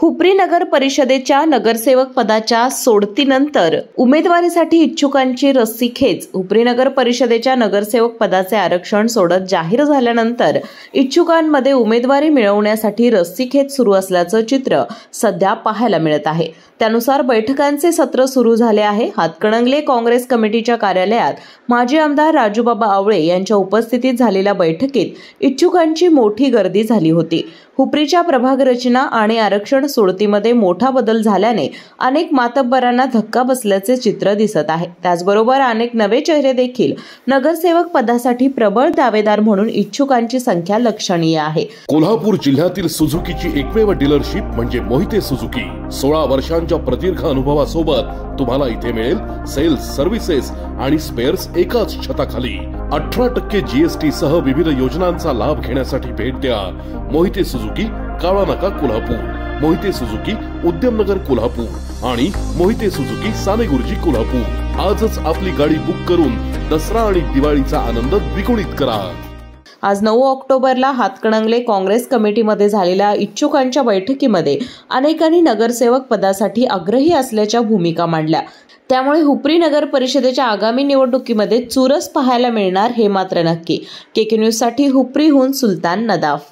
हुपरी नगर परिषदेच्या नगरसेवक पदाच्या सोडतीनंतर उमेदवारीसाठी इच्छुकांची रस्सीखेच। हुपरी नगर परिषदेच्या नगरसेवक पदाचे आरक्षण सोडत जाहीर झाल्यानंतर इच्छुकांमध्ये उमेदवारी मिळवण्यासाठी रस्सीखेच सुरू असल्याचं चित्र सध्या पाहायला मिळत आहे। त्यानुसार बैठकांचे सत्र सुरू झाले आहे। हातकणंगले काँग्रेस कमिटीच्या कार्यालयात माजी आमदार राजूबाबा आवळे यांच्या उपस्थितीत झालेल्या बैठकीत इच्छुकांची मोठी गर्दी झाली होती। हुपरीच्या प्रभाग रचना आणि आरक्षण सोडतीमध्ये मोठा बदल झाल्याने अनेक मातब्बरांना धक्का बसल्याचे चित्र दिसत आहे। त्याचबरोबर अनेक नवे चेहरे देखील नगरसेवक पदासाठी प्रबळ दावेदार म्हणून इच्छुकांची संख्या लक्षणीय आहे। कोल्हापूर जिल्ह्यातील सुझुकीची एकमेव डीलरशिप म्हणजे मोहिते सुझुकी। 16 वर्षांच्या प्रदीर्घ अनुभवासोबत तुम्हाला इथे मिळेल सेल्स, सर्व्हिसेस आणि स्पेअर्स एकाच छताखाली। 18% जीएसटी सह विविध योजनांचा लाभ घेण्यासाठी भेट द्या मोहिते सुझुकी, काळा नाका, कोल्हापूर। मोहिते सुझुकी, उद्यमनगर, कोल्हापूर आणि मोहिते सुझुकी, सानेगुरुजी, कोल्हापूर। आजच आपली गाडी बुक करून दसरा आणि दिवाळीचा आनंद द्विगुणित करा। आज 9 ऑक्टोबरला हातकणंगले काँग्रेस कमिटीमध्ये झालेल्या इच्छुकांच्या बैठकीमध्ये अनेकांनी नगरसेवक पदासाठी आग्रही असल्याच्या भूमिका मांडल्या। त्यामुळे हुपरी नगर परिषदेच्या आगामी निवडणुकीमध्ये चुरस पाहायला मिळणार हे मात्र नक्की। केके न्यूज साठी हुपरीहून सुलतान नदाफ।